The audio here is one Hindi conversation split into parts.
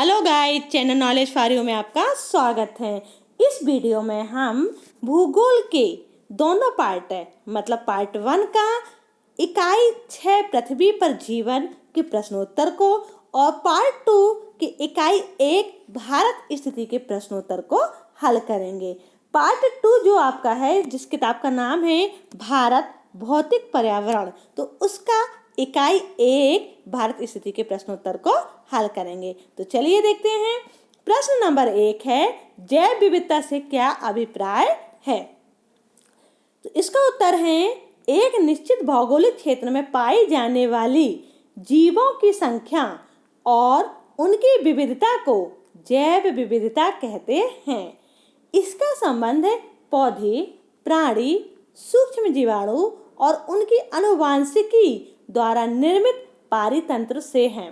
Hello guys, channel knowledge for you में आपका स्वागत है। इस वीडियो में हम भूगोल के दोनों पार्ट है, मतलब पार्ट 1 का इकाई 6 पृथ्वी पर जीवन के प्रश्नोत्तर को और पार्ट 2 की इकाई 1 भारत स्थिति के प्रश्नोत्तर को हल करेंगे। पार्ट 2 जो आपका है, जिस किताब का नाम है भारत भौतिक पर्यावरण, तो उसका इकाई 1 भारत स्थिति के प्रश्नोत्तर को हल करेंगे। तो चलिए देखते हैं। प्रश्न नंबर 1 है, जैव विविधता से क्या अभिप्राय है? तो इसका उत्तर है, एक निश्चित भौगोलिक क्षेत्र में पाई जाने वाली जीवों की संख्या और उनकी विविधता को जैव विविधता कहते हैं। इसका संबंध पौधे, प्राणी, सूक्ष्म जीवाणु और उनकी आनुवांशिकी द्वारा निर्मित पारितंत्र से है।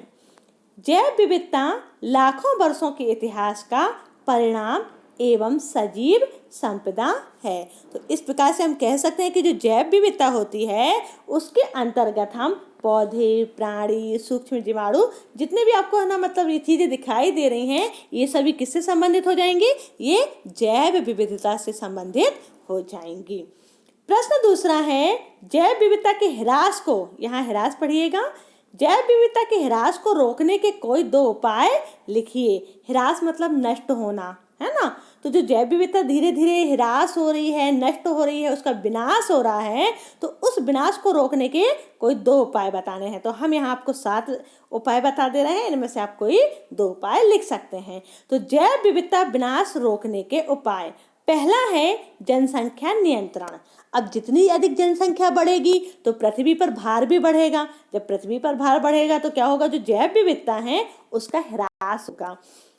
जैव विविधता लाखों वर्षों के इतिहास का परिणाम एवं सजीव संपदा है। तो इस प्रकार से हम कह सकते हैं कि जो जैव विविधता होती है उसके अंतर्गत हम पौधे, प्राणी, सूक्ष्म जीवाणु, जितने भी आपको है ना, मतलब ये चीजें दिखाई दे रही हैं, ये सभी किससे संबंधित हो जाएंगी? ये जैव विविधता से संबंधित हो जाएंगी। प्रश्न दूसरा है, जैव विविधता के ह्रास को, यहाँ ह्रास पढ़िएगा, जैव विविधता के ह्रास को रोकने के कोई 2 उपाय लिखिए। ह्रास मतलब नष्ट होना, है ना। तो जो जैव विविधता धीरे धीरे ह्रास हो रही है, नष्ट हो रही है, उसका विनाश हो रहा है, तो उस विनाश को रोकने के कोई 2 उपाय बताने हैं। तो हम यहाँ आपको 7 उपाय बता दे रहे हैं, इनमें से आप कोई 2 उपाय लिख सकते हैं। तो जैव विविधता विनाश रोकने के उपाय, पहला है जनसंख्या नियंत्रण। अब जितनी अधिक जनसंख्या बढ़ेगी तो पृथ्वी पर भार भी बढ़ेगा। जब पृथ्वी पर भार बढ़ेगा तो क्या होगा? जो जैव विविधता है उसका ह्रास होगा।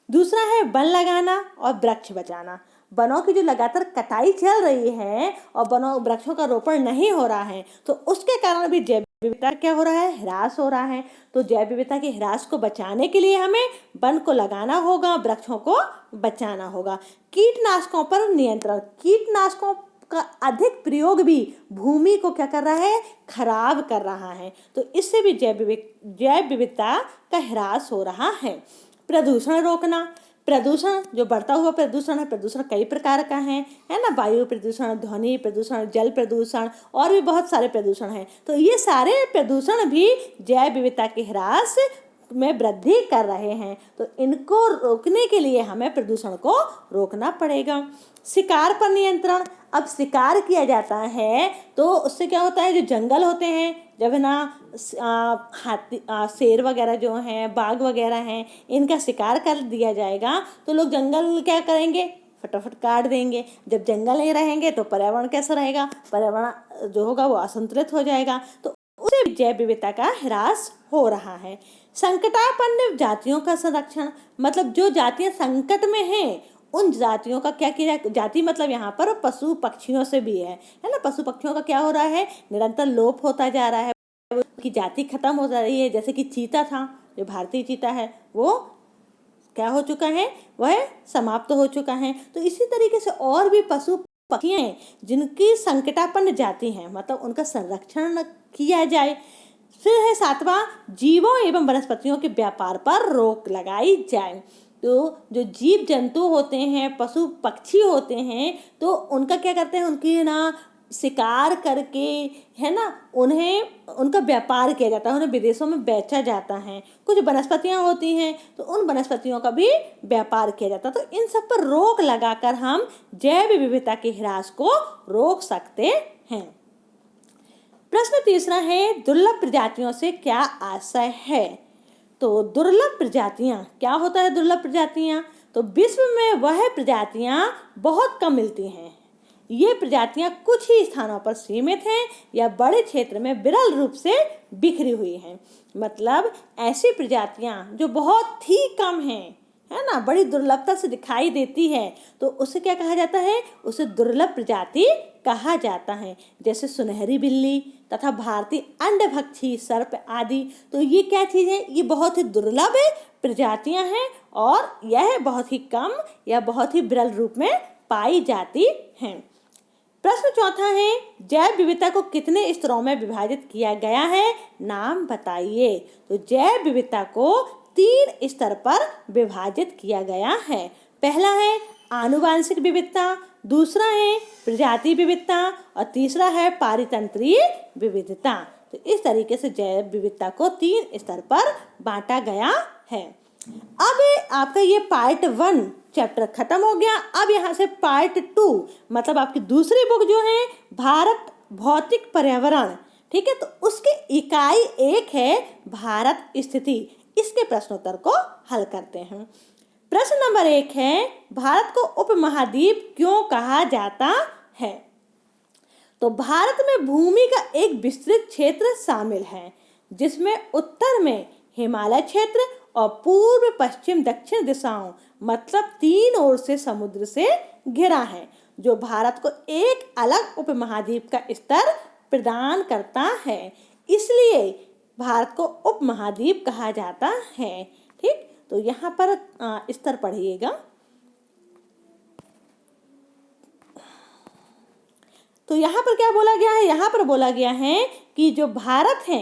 दूसरा है वन लगाना और वृक्ष बचाना। वनों की जो लगातार कटाई चल रही है और वृक्षों का रोपण नहीं हो रहा है, तो उसके कारण भी जैव विविधता क्या हो रहा है? ह्रास हो रहा है। तो जैव विविधता के ह्रास को बचाने के लिए हमें वन को लगाना होगा, वृक्षों को बचाना होगा। कीटनाशकों पर नियंत्रण, कीटनाशकों का अधिक प्रयोग भी भूमि को क्या कर रहा है? खराब कर रहा है। तो इससे भी जैव विविधता का ह्रास हो रहा है। प्रदूषण रोकना, प्रदूषण जो बढ़ता हुआ प्रदूषण है, प्रदूषण कई प्रकार का है ना। वायु प्रदूषण, ध्वनि प्रदूषण, जल प्रदूषण और भी बहुत सारे प्रदूषण हैं। तो ये सारे प्रदूषण भी जैव विविधता के ह्रास में वृद्धि कर रहे हैं। तो इनको रोकने के लिए हमें प्रदूषण को रोकना पड़ेगा। शिकार पर नियंत्रण, अब शिकार किया जाता है तो उससे क्या होता है? जो जंगल होते हैं, जब है ना हाथी, शेर वगैरह जो हैं, बाघ वगैरह हैं, इनका शिकार कर दिया जाएगा तो लोग जंगल क्या करेंगे? फटाफट काट देंगे। जब जंगल नहीं रहेंगे तो पर्यावरण कैसा रहेगा? पर्यावरण जो होगा वो असंतुलित हो जाएगा। तो उससे जैव विविधता का ह्रास हो रहा है। संकटापन्न जातियों का संरक्षण, मतलब जो जातियां संकट में हैं उन जातियों का क्या किया जाए? जाति मतलब यहाँ पर पशु पक्षियों से भी है ना। पशु पक्षियों का क्या हो रहा है? निरंतर लोप होता जा रहा है, की जाति खत्म हो जा रही है। जैसे कि चीता था, जो भारतीय चीता है, वो क्या हो चुका है? वह समाप्त हो चुका है। तो इसी तरीके से और भी पशु पक्षी हैं जिनकी संकटापन्न जाति हैं, मतलब उनका संरक्षण किया जाए। फिर है 7वां, जीवों एवं वनस्पतियों के व्यापार पर रोक लगाई जाए। तो जो जीव जंतु होते हैं, पशु पक्षी होते हैं, तो उनका क्या करते हैं? उनकी ना शिकार करके, है ना, उन्हें उनका व्यापार किया जाता है, उन्हें विदेशों में बेचा जाता है। कुछ वनस्पतियां होती हैं तो उन वनस्पतियों का भी व्यापार किया जाता है। तो इन सब पर रोक लगाकर हम जैव विविधता के ह्रास को रोक सकते हैं। प्रश्न तीसरा है, दुर्लभ प्रजातियों से क्या आशय है? तो दुर्लभ प्रजातियां क्या होता है? दुर्लभ प्रजातियां तो विश्व में वह प्रजातियां बहुत कम मिलती हैं। ये प्रजातियां कुछ ही स्थानों पर सीमित हैं या बड़े क्षेत्र में विरल रूप से बिखरी हुई हैं। मतलब ऐसी प्रजातियां जो बहुत ही कम हैं, है ना, बड़ी दुर्लभता से दिखाई देती है, तो उसे क्या कहा जाता है? उसे दुर्लभ प्रजाति कहा जाता है। जैसे सुनहरी बिल्ली तथा भारतीय अंडभक्षी सर्प आदि। तो ये क्या चीज है? ये बहुत ही दुर्लभ प्रजातियां हैं और यह बहुत ही कम या बहुत ही विरल रूप में पाई जाती हैं। प्रश्न चौथा है, जैव विविधता को कितने स्तरों में विभाजित किया गया है? नाम बताइए। तो जैव विविधता को 3 स्तर पर विभाजित किया गया है। पहला है आनुवांशिक विविधता, दूसरा है प्रजाति विविधता और तीसरा है पारितंत्रीय विविधता। तो इस तरीके से जैव विविधता को 3 स्तर पर बांटा गया है। अब आपका ये पार्ट 1 चैप्टर खत्म हो गया। अब यहाँ से पार्ट 2 मतलब आपकी दूसरी बुक जो है भारत भौतिक पर्यावरण, ठीक है, तो उसकी इकाई 1 है भारत स्थिति। इसके प्रश्नोत्तर को हल करते हैं। प्रश्न नंबर 1 है भारत को उपमहाद्वीप क्यों कहा जाता है? तो भारत में भूमि का एक विस्तृत क्षेत्र शामिल है जिसमें उत्तर में हिमालय क्षेत्र और पूर्व पश्चिम दक्षिण दिशाओं मतलब 3 ओर से समुद्र से घिरा है, जो भारत को एक अलग उपमहाद्वीप का स्तर प्रदान करता है। इसलिए भारत को उपमहाद्वीप कहा जाता है। ठीक, तो यहाँ पर स्तर पढ़िएगा। तो यहाँ पर क्या बोला गया है? यहाँ पर बोला गया है कि जो भारत है,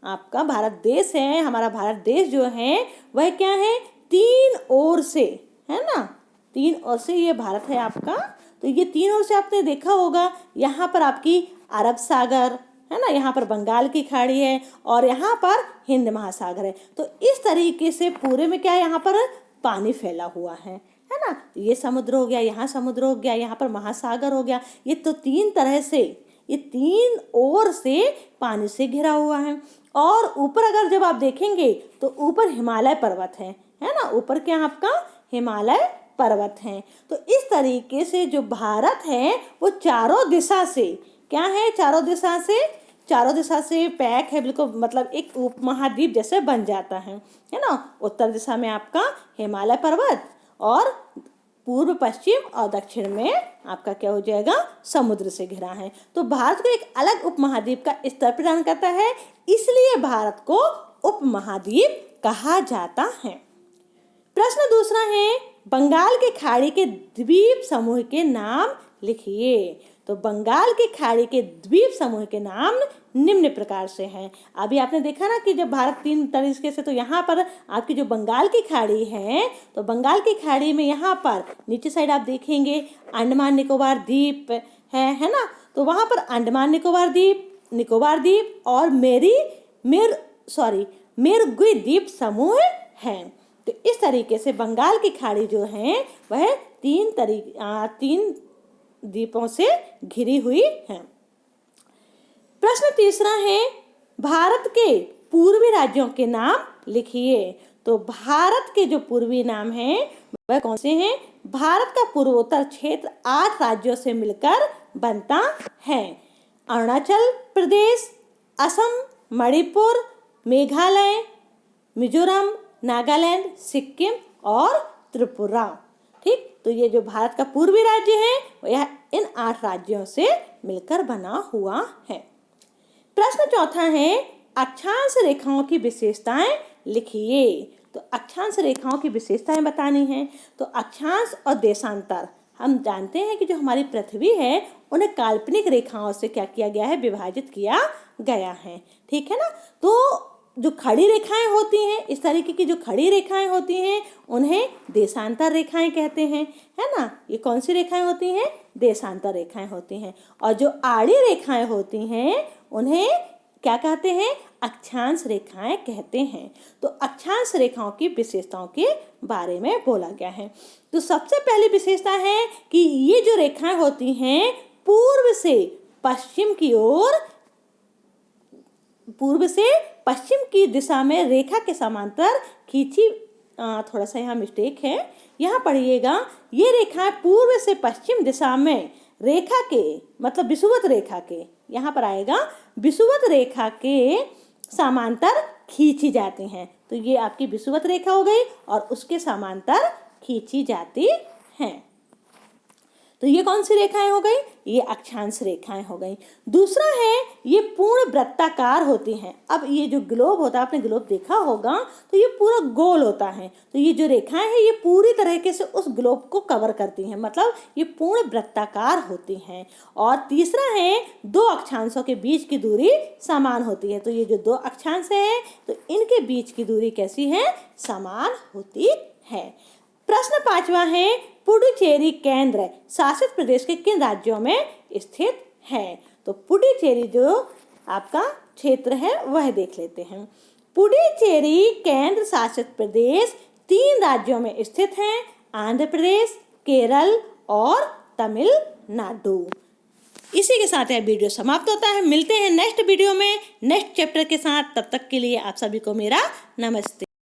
आपका भारत देश है, हमारा भारत देश जो है वह क्या है, 3 ओर से, है ना, 3 ओर से ये भारत है आपका। तो ये 3 ओर से आपने देखा होगा, यहाँ पर आपकी अरब सागर है ना, यहाँ पर बंगाल की खाड़ी है और यहाँ पर हिंद महासागर है। तो इस तरीके से पूरे में क्या है, यहाँ पर पानी फैला हुआ है ना। ये समुद्र हो गया, यहाँ समुद्र हो गया, यहाँ पर महासागर हो गया। ये तो 3 तरह से, ये 3 ओर से पानी से घिरा हुआ है। और ऊपर अगर जब आप देखेंगे तो ऊपर हिमालय पर्वत है ना, ऊपर क्या आपका हिमालय पर्वत है। तो इस तरीके से जो भारत है वो चारों दिशा से क्या है, चारों दिशा से पैक है, बिल्कुल मतलब एक उपमहाद्वीप जैसे बन जाता है ना। उत्तर दिशा में आपका हिमालय पर्वत और पूर्व पश्चिम और दक्षिण में आपका क्या हो जाएगा, समुद्र से घिरा है। तो भारत को एक अलग उपमहाद्वीप का स्तर प्रदान करता है, इसलिए भारत को उपमहाद्वीप कहा जाता है। प्रश्न दूसरा है बंगाल की खाड़ी के द्वीप समूह के नाम लिखिए। तो बंगाल की खाड़ी के द्वीप समूह के नाम निम्न प्रकार से हैं। अभी आपने देखा ना कि जब भारत 3 तरीके से, तो यहाँ पर आपकी जो बंगाल की खाड़ी है, तो बंगाल की खाड़ी में यहाँ पर नीचे साइड आप देखेंगे अंडमान निकोबार द्वीप है ना। तो वहाँ पर अंडमान निकोबार द्वीप और मेरगुई द्वीप समूह हैं। तो इस तरीके से बंगाल की खाड़ी जो है वह 3 द्वीपों से घिरी हुई है। प्रश्न तीसरा है भारत के पूर्वी राज्यों के नाम लिखिए। तो भारत के जो पूर्वी नाम हैं वह कौन से हैं? भारत का पूर्वोत्तर क्षेत्र 8 राज्यों से मिलकर बनता है। अरुणाचल प्रदेश, असम, मणिपुर, मेघालय, मिजोरम, नागालैंड, सिक्किम और त्रिपुरा। ठीक, तो ये जो भारत का पूर्वी राज्य है वह इन 8 राज्यों से मिलकर बना हुआ है। प्रश्न चौथा है अक्षांश रेखाओं की विशेषताएं लिखिए। तो अक्षांश रेखाओं की विशेषताएं बतानी है। तो अक्षांश और देशांतर, हम जानते हैं कि जो हमारी पृथ्वी है उन्हें काल्पनिक रेखाओं से क्या किया गया है, विभाजित किया गया है। ठीक है ना। तो जो खड़ी रेखाएं होती हैं, इस तरीके की जो खड़ी रेखाएं होती हैं उन्हें देशांतर रेखाएं कहते हैं, है ना। ये कौन सी रेखाएं होती हैं? देशांतर रेखाएं होती हैं। और जो आड़ी रेखाएं होती हैं उन्हें क्या कहते हैं? अक्षांश रेखाएं कहते हैं। तो अक्षांश रेखाओं की विशेषताओं के बारे में बोला गया है। तो सबसे पहली विशेषता है कि ये जो रेखाएं होती हैं पूर्व से पश्चिम की दिशा में रेखा के समांतर खींची, थोड़ा सा यहाँ मिस्टेक है, यहाँ पढ़िएगा, ये रेखाएं पूर्व से पश्चिम दिशा में रेखा के मतलब विषुवत रेखा के, यहाँ पर आएगा विषुवत रेखा के समांतर खींची जाती हैं। तो ये आपकी विषुवत रेखा हो गई और उसके समांतर खींची जाती हैं। तो ये कौन सी रेखाएं हो गई? ये अक्षांश रेखाएं हो गई। दूसरा है ये पूर्ण वृत्ताकार होती हैं। अब ये जो ग्लोब होता है, आपने ग्लोब देखा होगा तो ये पूरा गोल होता है, तो ये जो रेखाएं हैं ये पूरी तरीके से उस ग्लोब को कवर करती हैं, मतलब ये पूर्ण वृत्ताकार होती हैं। और तीसरा है दो अक्षांशों के बीच की दूरी समान होती है। तो ये जो दो अक्षांश है तो इनके बीच की दूरी कैसी है? समान होती है। प्रश्न 5वां है पुडुचेरी केंद्र शासित प्रदेश के किन राज्यों में स्थित है? तो पुडुचेरी जो आपका क्षेत्र है वह देख लेते हैं। पुडुचेरी केंद्र शासित प्रदेश 3 राज्यों में स्थित है, आंध्र प्रदेश, केरल और तमिलनाडु। इसी के साथ यह वीडियो समाप्त होता है। मिलते हैं नेक्स्ट वीडियो में नेक्स्ट चैप्टर के साथ। तब तक के लिए आप सभी को मेरा नमस्ते।